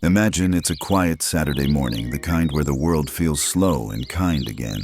Imagine it's a quiet Saturday morning, the kind where the world feels slow and kind again.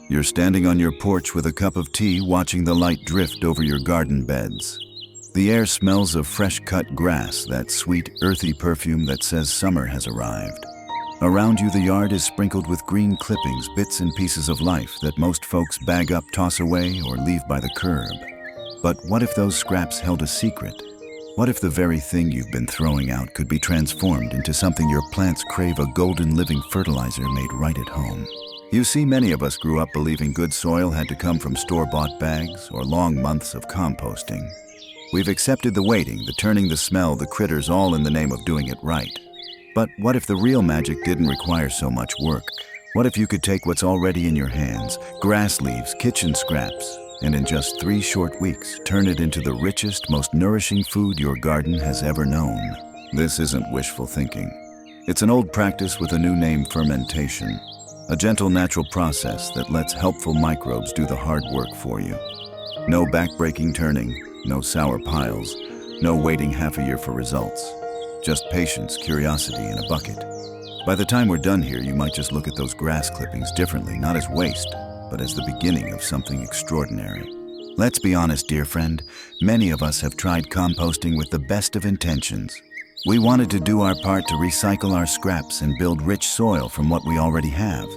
You're standing on your porch with a cup of tea, watching the light drift over your garden beds. The air smells of fresh-cut grass, that sweet, earthy perfume that says summer has arrived. Around you, the yard is sprinkled with green clippings, bits and pieces of life that most folks bag up, toss away, or leave by the curb. But what if those scraps held a secret? What if the very thing you've been throwing out could be transformed into something your plants crave, a golden living fertilizer made right at home? You see, many of us grew up believing good soil had to come from store-bought bags or long months of composting. We've accepted the waiting, the turning, the smell, the critters, all in the name of doing it right. But what if the real magic didn't require so much work? What if you could take what's already in your hands, grass leaves, kitchen scraps, and in just 3 short weeks, turn it into the richest, most nourishing food your garden has ever known? This isn't wishful thinking. It's an old practice with a new name: fermentation. A gentle, natural process that lets helpful microbes do the hard work for you. No back-breaking turning, no sour piles, no waiting half a year for results. Just patience, curiosity, and a bucket. By the time we're done here, you might just look at those grass clippings differently, not as waste, but as the beginning of something extraordinary. Let's be honest, dear friend, many of us have tried composting with the best of intentions. We wanted to do our part to recycle our scraps and build rich soil from what we already have.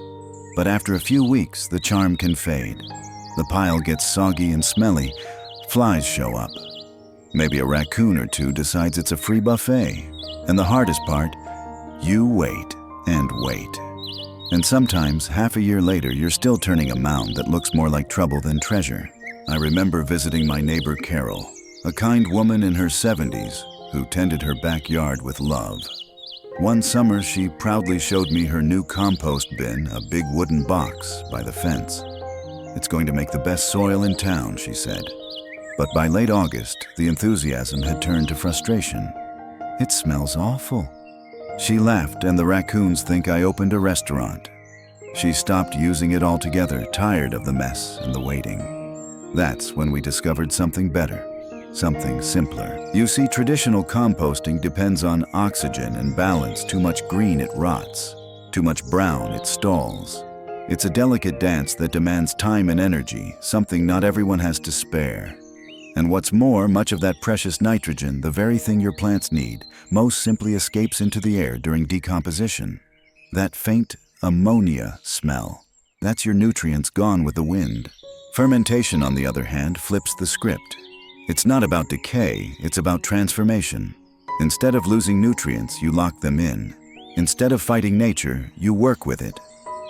But after a few weeks, the charm can fade. The pile gets soggy and smelly. Flies show up. Maybe a raccoon or two decides it's a free buffet. And the hardest part, you wait and wait. And sometimes, half a year later, you're still turning a mound that looks more like trouble than treasure. I remember visiting my neighbor Carol, a kind woman in her 70s who tended her backyard with love. One summer, she proudly showed me her new compost bin, a big wooden box by the fence. "It's going to make the best soil in town," she said. But by late August, the enthusiasm had turned to frustration. "It smells awful." She laughed, and the raccoons think I opened a restaurant. She stopped using it altogether, tired of the mess and the waiting. That's when we discovered something better, something simpler. You see, traditional composting depends on oxygen and balance. Too much green, it rots. Too much brown, it stalls. It's a delicate dance that demands time and energy, something not everyone has to spare. And what's more, much of that precious nitrogen, the very thing your plants need, most simply escapes into the air during decomposition. That faint ammonia smell, that's your nutrients gone with the wind. Fermentation, on the other hand, flips the script. It's not about decay, it's about transformation. Instead of losing nutrients, you lock them in. Instead of fighting nature, you work with it.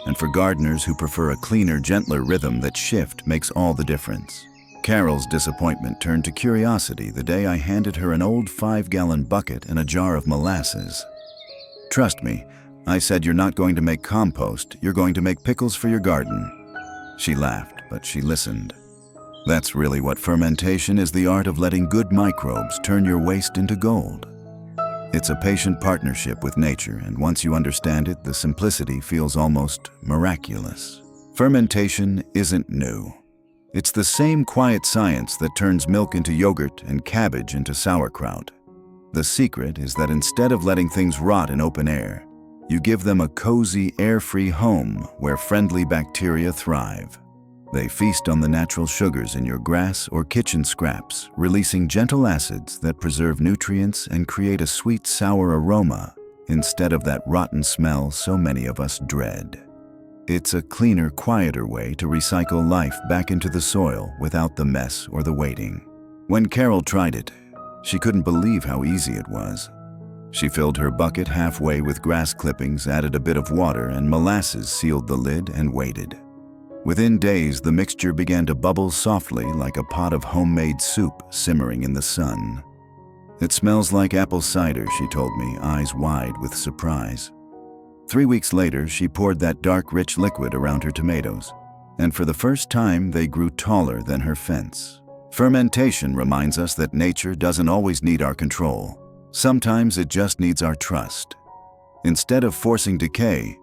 And for gardeners who prefer a cleaner, gentler rhythm, that shift makes all the difference. Carol's disappointment turned to curiosity the day I handed her an old 5-gallon bucket and a jar of molasses. "Trust me," I said, "you're not going to make compost, you're going to make pickles for your garden." She laughed, but she listened. That's really what fermentation is: the art of letting good microbes turn your waste into gold. It's a patient partnership with nature, and once you understand it, the simplicity feels almost miraculous. Fermentation isn't new. It's the same quiet science that turns milk into yogurt and cabbage into sauerkraut. The secret is that instead of letting things rot in open air, you give them a cozy, air-free home where friendly bacteria thrive. They feast on the natural sugars in your grass or kitchen scraps, releasing gentle acids that preserve nutrients and create a sweet, sour aroma instead of that rotten smell so many of us dread. It's a cleaner, quieter way to recycle life back into the soil without the mess or the waiting. When Carol tried it, she couldn't believe how easy it was. She filled her bucket halfway with grass clippings, added a bit of water, and molasses sealed the lid, and waited. Within days, the mixture began to bubble softly like a pot of homemade soup simmering in the sun. "It smells like apple cider," she told me, eyes wide with surprise. 3 weeks later, she poured that dark, rich liquid around her tomatoes, and for the first time, they grew taller than her fence. Fermentation reminds us that nature doesn't always need our control. Sometimes it just needs our trust. Instead of forcing decay,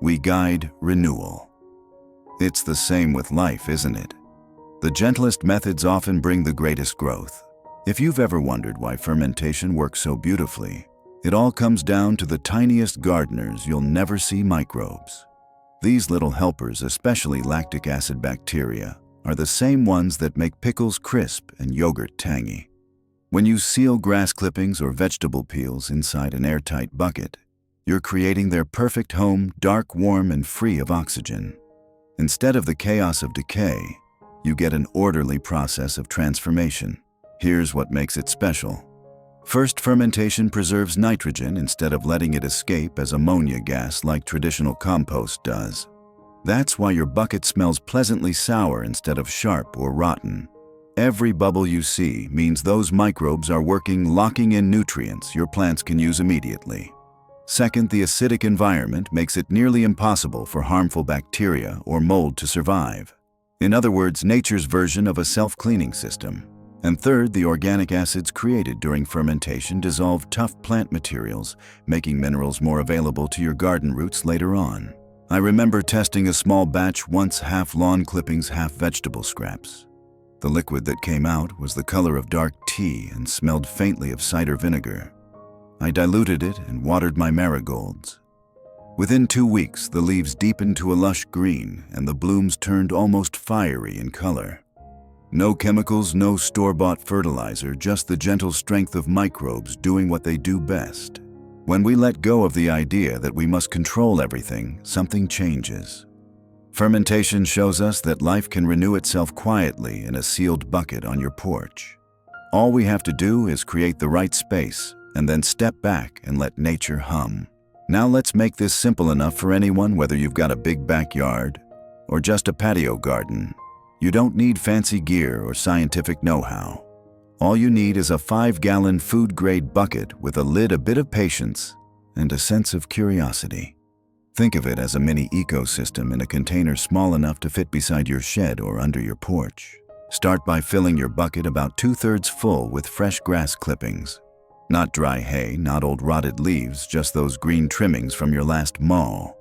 we guide renewal. It's the same with life, isn't it? The gentlest methods often bring the greatest growth. If you've ever wondered why fermentation works so beautifully, It all comes down to the tiniest gardeners. You'll never see microbes. These little helpers, especially lactic acid bacteria, are the same ones that make pickles crisp and yogurt tangy. When you seal grass clippings or vegetable peels inside an airtight bucket, you're creating their perfect home, dark, warm, and free of oxygen. Instead of the chaos of decay, you get an orderly process of transformation. Here's what makes it special. First, fermentation preserves nitrogen instead of letting it escape as ammonia gas like traditional compost does. That's why your bucket smells pleasantly sour instead of sharp or rotten. Every bubble you see means those microbes are working, locking in nutrients your plants can use immediately. Second, the acidic environment makes it nearly impossible for harmful bacteria or mold to survive. In other words, nature's version of a self-cleaning system. And third, the organic acids created during fermentation dissolve tough plant materials, making minerals more available to your garden roots later on. I remember testing a small batch once, half lawn clippings, half vegetable scraps. The liquid that came out was the color of dark tea and smelled faintly of cider vinegar. I diluted it and watered my marigolds. Within 2 weeks, the leaves deepened to a lush green and the blooms turned almost fiery in color. No chemicals, no store-bought fertilizer, just the gentle strength of microbes doing what they do best. When we let go of the idea that we must control everything, something changes. Fermentation shows us that life can renew itself quietly in a sealed bucket on your porch. All we have to do is create the right space and then step back and let nature hum. Now let's make this simple enough for anyone, whether you've got a big backyard or just a patio garden. You don't need fancy gear or scientific know-how. All you need is a 5-gallon food-grade bucket with a lid, a bit of patience, and a sense of curiosity. Think of it as a mini ecosystem in a container small enough to fit beside your shed or under your porch. Start by filling your bucket about 2/3 full with fresh grass clippings. Not dry hay, not old rotted leaves, just those green trimmings from your last mow.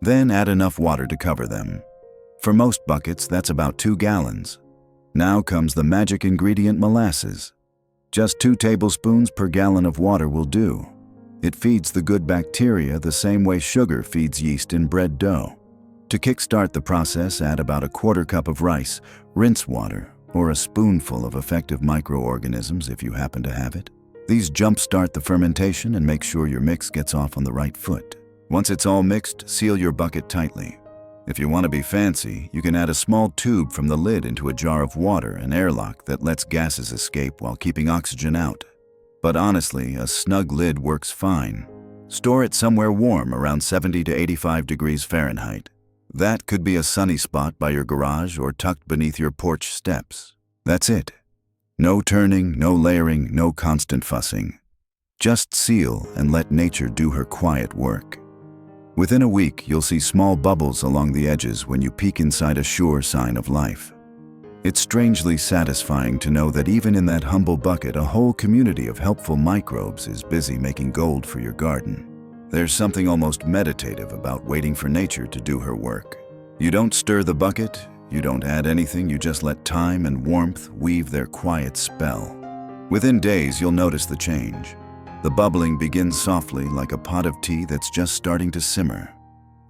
Then add enough water to cover them. For most buckets, that's about 2 gallons. Now comes the magic ingredient, molasses. Just 2 tablespoons per gallon of water will do. It feeds the good bacteria the same way sugar feeds yeast in bread dough. To kickstart the process, add about a 1/4 cup of rice, rinse water, or a spoonful of effective microorganisms if you happen to have it. These jumpstart the fermentation and make sure your mix gets off on the right foot. Once it's all mixed, seal your bucket tightly. If you want to be fancy, you can add a small tube from the lid into a jar of water, an airlock that lets gases escape while keeping oxygen out. But honestly, a snug lid works fine. Store it somewhere warm, around 70 to 85 degrees Fahrenheit. That could be a sunny spot by your garage or tucked beneath your porch steps. That's it. No turning, no layering, no constant fussing. Just seal and let nature do her quiet work. Within a week, you'll see small bubbles along the edges when you peek inside, a sure sign of life. It's strangely satisfying to know that even in that humble bucket, a whole community of helpful microbes is busy making gold for your garden. There's something almost meditative about waiting for nature to do her work. You don't stir the bucket, you don't add anything, you just let time and warmth weave their quiet spell. Within days, you'll notice the change. The bubbling begins softly, like a pot of tea that's just starting to simmer.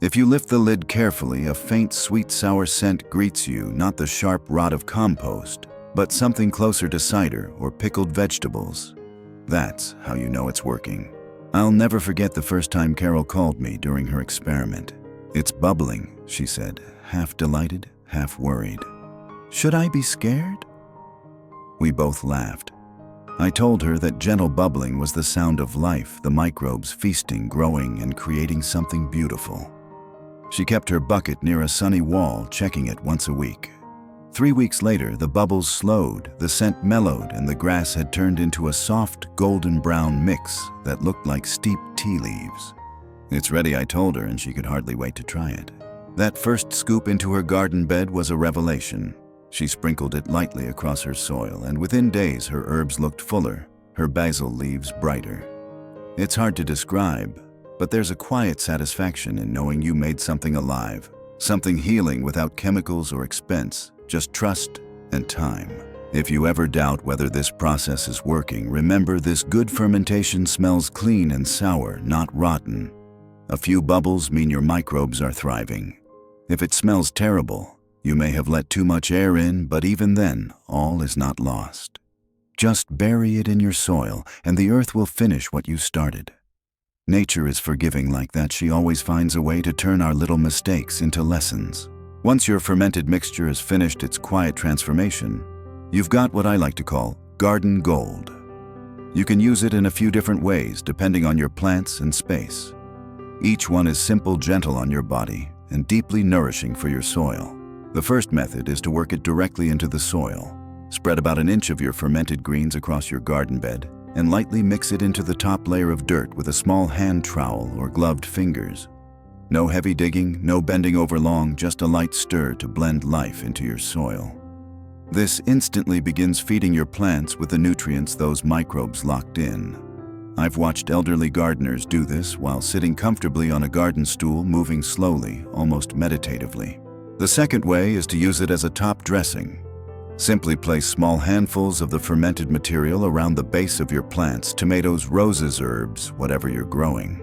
If you lift the lid carefully, a faint, sweet, sour scent greets you, not the sharp rot of compost, but something closer to cider or pickled vegetables. That's how you know it's working. I'll never forget the first time Carol called me during her experiment. "It's bubbling," she said, half delighted, half worried. "Should I be scared?" We both laughed. I told her that gentle bubbling was the sound of life, the microbes feasting, growing, and creating something beautiful. She kept her bucket near a sunny wall, checking it once a week. 3 weeks later, the bubbles slowed, the scent mellowed, and the grass had turned into a soft, golden brown mix that looked like steeped tea leaves. "It's ready," I told her, and she could hardly wait to try it. That first scoop into her garden bed was a revelation. She sprinkled it lightly across her soil, and within days her herbs looked fuller, her basil leaves brighter. It's hard to describe, but there's a quiet satisfaction in knowing you made something alive, something healing without chemicals or expense, just trust and time. If you ever doubt whether this process is working, remember this good fermentation smells clean and sour, not rotten. A few bubbles mean your microbes are thriving. If it smells terrible, you may have let too much air in, but even then, all is not lost. Just bury it in your soil, and the earth will finish what you started. Nature is forgiving like that. She always finds a way to turn our little mistakes into lessons. Once your fermented mixture has finished its quiet transformation, you've got what I like to call garden gold. You can use it in a few different ways depending on your plants and space. Each one is simple, gentle on your body, and deeply nourishing for your soil. The first method is to work it directly into the soil. Spread about an inch of your fermented greens across your garden bed and lightly mix it into the top layer of dirt with a small hand trowel or gloved fingers. No heavy digging, no bending over long, just a light stir to blend life into your soil. This instantly begins feeding your plants with the nutrients those microbes locked in. I've watched elderly gardeners do this while sitting comfortably on a garden stool, moving slowly, almost meditatively. The second way is to use it as a top dressing. Simply place small handfuls of the fermented material around the base of your plants, tomatoes, roses, herbs, whatever you're growing.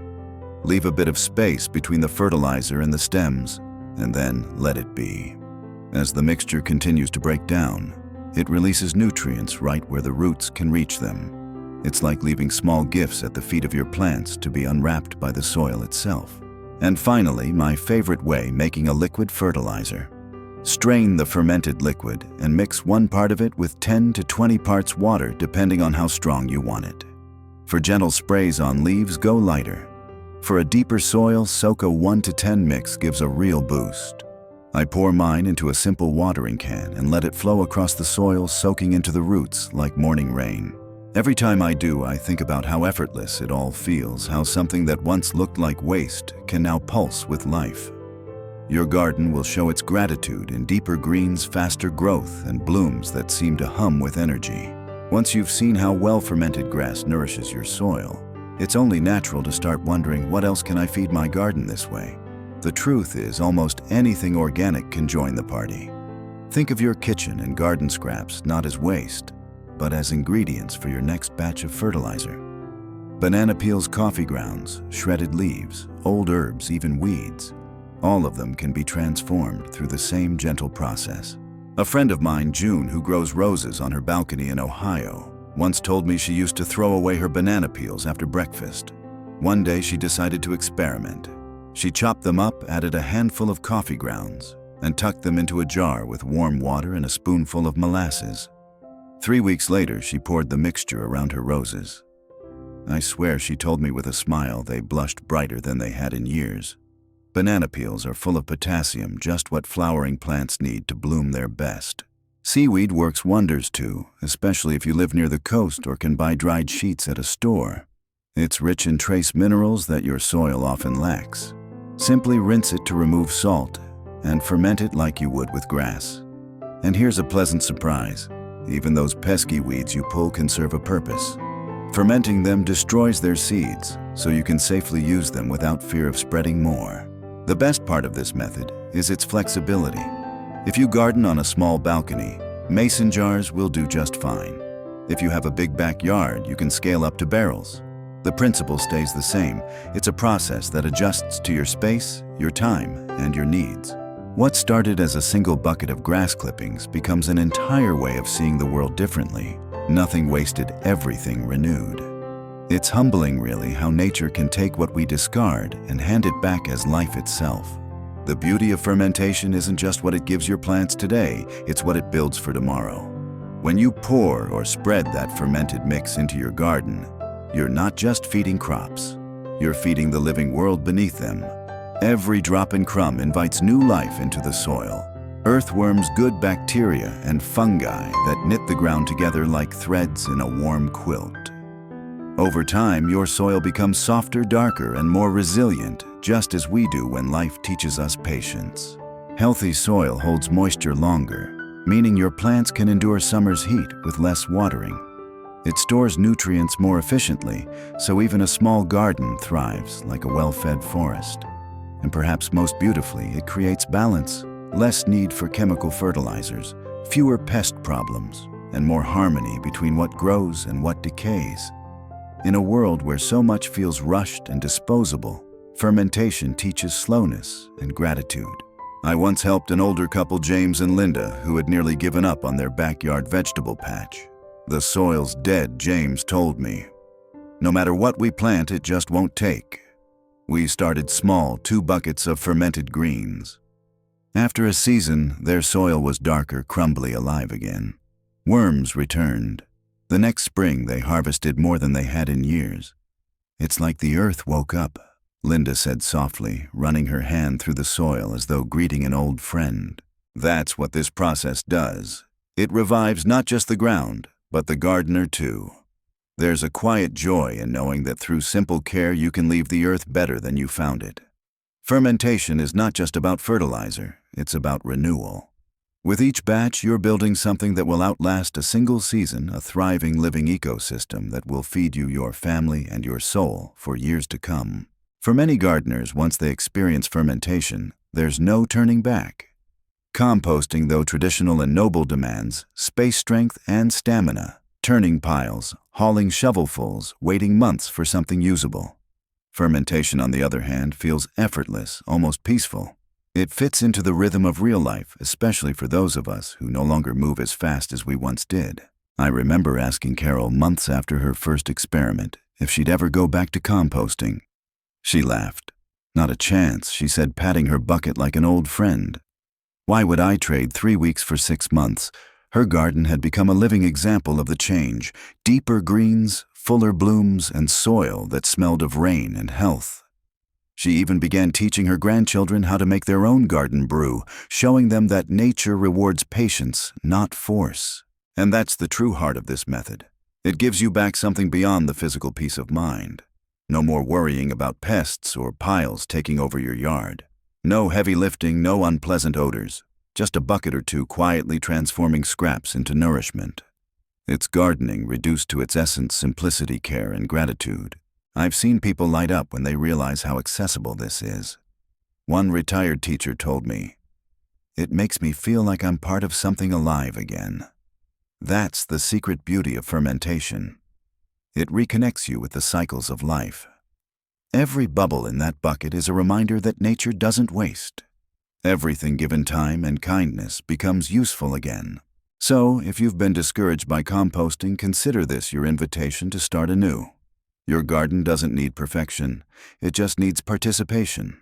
Leave a bit of space between the fertilizer and the stems, and then let it be. As the mixture continues to break down, it releases nutrients right where the roots can reach them. It's like leaving small gifts at the feet of your plants to be unwrapped by the soil itself. And finally, my favorite way, making a liquid fertilizer. Strain the fermented liquid and mix 1 part of it with 10 to 20 parts water, depending on how strong you want it. For gentle sprays on leaves, go lighter. For a deeper soil, soak a 1 to 10 mix gives a real boost. I pour mine into a simple watering can and let it flow across the soil, soaking into the roots like morning rain. Every time I do, I think about how effortless it all feels, how something that once looked like waste can now pulse with life. Your garden will show its gratitude in deeper greens, faster growth, and blooms that seem to hum with energy. Once you've seen how well fermented grass nourishes your soil, it's only natural to start wondering, what else can I feed my garden this way? The truth is, almost anything organic can join the party. Think of your kitchen and garden scraps not as waste, but as ingredients for your next batch of fertilizer. Banana peels, coffee grounds, shredded leaves, old herbs, even weeds. All of them can be transformed through the same gentle process. A friend of mine, June, who grows roses on her balcony in Ohio, once told me she used to throw away her banana peels after breakfast. One day she decided to experiment. She chopped them up, added a handful of coffee grounds, and tucked them into a jar with warm water and a spoonful of molasses. 3 weeks later, she poured the mixture around her roses. I swear she told me with a smile they blushed brighter than they had in years. Banana peels are full of potassium, just what flowering plants need to bloom their best. Seaweed works wonders too, especially if you live near the coast or can buy dried sheets at a store. It's rich in trace minerals that your soil often lacks. Simply rinse it to remove salt and ferment it like you would with grass. And here's a pleasant surprise. Even those pesky weeds you pull can serve a purpose. Fermenting them destroys their seeds, so you can safely use them without fear of spreading more. The best part of this method is its flexibility. If you garden on a small balcony, mason jars will do just fine. If you have a big backyard, you can scale up to barrels. The principle stays the same. It's a process that adjusts to your space, your time, and your needs. What started as a single bucket of grass clippings becomes an entire way of seeing the world differently. Nothing wasted, everything renewed. It's humbling, really, how nature can take what we discard and hand it back as life itself. The beauty of fermentation isn't just what it gives your plants today, it's what it builds for tomorrow. When you pour or spread that fermented mix into your garden, you're not just feeding crops, you're feeding the living world beneath them. Every drop and crumb invites new life into the soil. Earthworms, good bacteria, and fungi that knit the ground together like threads in a warm quilt. Over time, your soil becomes softer, darker, and more resilient, just as we do when life teaches us patience. Healthy soil holds moisture longer, meaning your plants can endure summer's heat with less watering. It stores nutrients more efficiently, so even a small garden thrives like a well-fed forest. And perhaps most beautifully, it creates balance, less need for chemical fertilizers, fewer pest problems, and more harmony between what grows and what decays. In a world where so much feels rushed and disposable, fermentation teaches slowness and gratitude. I once helped an older couple, James and Linda, who had nearly given up on their backyard vegetable patch. "The soil's dead," James told me. "No matter what we plant, it just won't take." We started small, 2 buckets of fermented greens. After a season, their soil was darker, crumbly, alive again. Worms returned. The next spring, they harvested more than they had in years. "It's like the earth woke up," Linda said softly, running her hand through the soil as though greeting an old friend. That's what this process does. It revives not just the ground, but the gardener too. There's a quiet joy in knowing that through simple care you can leave the earth better than you found it. Fermentation is not just about fertilizer, it's about renewal. With each batch, you're building something that will outlast a single season, a thriving living ecosystem that will feed you, your family, and your soul for years to come. For many gardeners, once they experience fermentation, there's no turning back. Composting, though traditional and noble, demands space, strength, and stamina. Turning piles, hauling shovelfuls, waiting months for something usable. Fermentation, on the other hand, feels effortless, almost peaceful. It fits into the rhythm of real life, especially for those of us who no longer move as fast as we once did. I remember asking Carol months after her first experiment if she'd ever go back to composting. She laughed. "Not a chance," she said, patting her bucket like an old friend. Why would I trade 3 weeks for 6 months? Her garden had become a living example of the change. Deeper greens, fuller blooms, and soil that smelled of rain and health. She even began teaching her grandchildren how to make their own garden brew, showing them that nature rewards patience, not force. And that's the true heart of this method. It gives you back something beyond the physical peace of mind. No more worrying about pests or piles taking over your yard. No heavy lifting, no unpleasant odors. Just a bucket or 2 quietly transforming scraps into nourishment. It's gardening reduced to its essence: simplicity, care, and gratitude. I've seen people light up when they realize how accessible this is. One retired teacher told me, "It makes me feel like I'm part of something alive again." That's the secret beauty of fermentation. It reconnects you with the cycles of life. Every bubble in that bucket is a reminder that nature doesn't waste. Everything given time and kindness becomes useful again. So, if you've been discouraged by composting, consider this your invitation to start anew. Your garden doesn't need perfection, it just needs participation.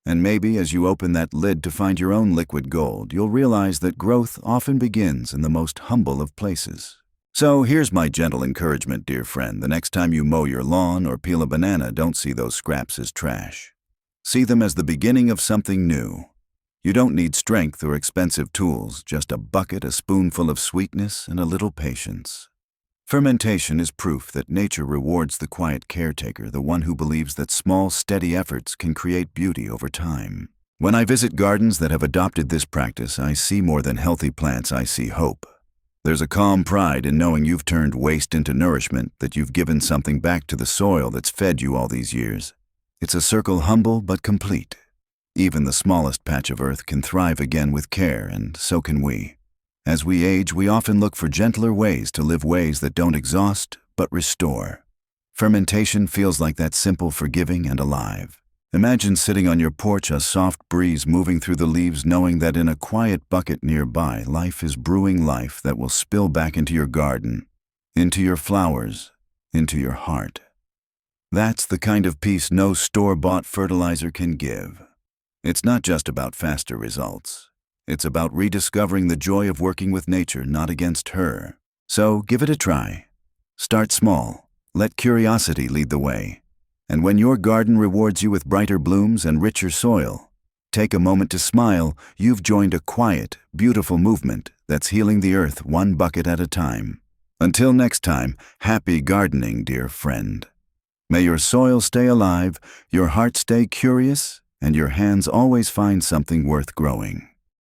And maybe as you open that lid to find your own liquid gold, you'll realize that growth often begins in the most humble of places. So here's my gentle encouragement, dear friend. The next time you mow your lawn or peel a banana, don't see those scraps as trash. See them as the beginning of something new. You don't need strength or expensive tools, just a bucket, a spoonful of sweetness, and a little patience. Fermentation is proof that nature rewards the quiet caretaker, the one who believes that small, steady efforts can create beauty over time. When I visit gardens that have adopted this practice, I see more than healthy plants, I see hope. There's a calm pride in knowing you've turned waste into nourishment, that you've given something back to the soil that's fed you all these years. It's a circle humble but complete. Even the smallest patch of earth can thrive again with care, and so can we. As we age, we often look for gentler ways to live, ways that don't exhaust, but restore. Fermentation feels like that, simple, forgiving, and alive. Imagine sitting on your porch, a soft breeze moving through the leaves, knowing that in a quiet bucket nearby, life is brewing life that will spill back into your garden, into your flowers, into your heart. That's the kind of peace no store-bought fertilizer can give. It's not just about faster results. It's about rediscovering the joy of working with nature, not against her. So give it a try. Start small. Let curiosity lead the way. And when your garden rewards you with brighter blooms and richer soil, take a moment to smile. You've joined a quiet, beautiful movement that's healing the earth one bucket at a time. Until next time, happy gardening, dear friend. May your soil stay alive, your heart stay curious, and your hands always find something worth growing.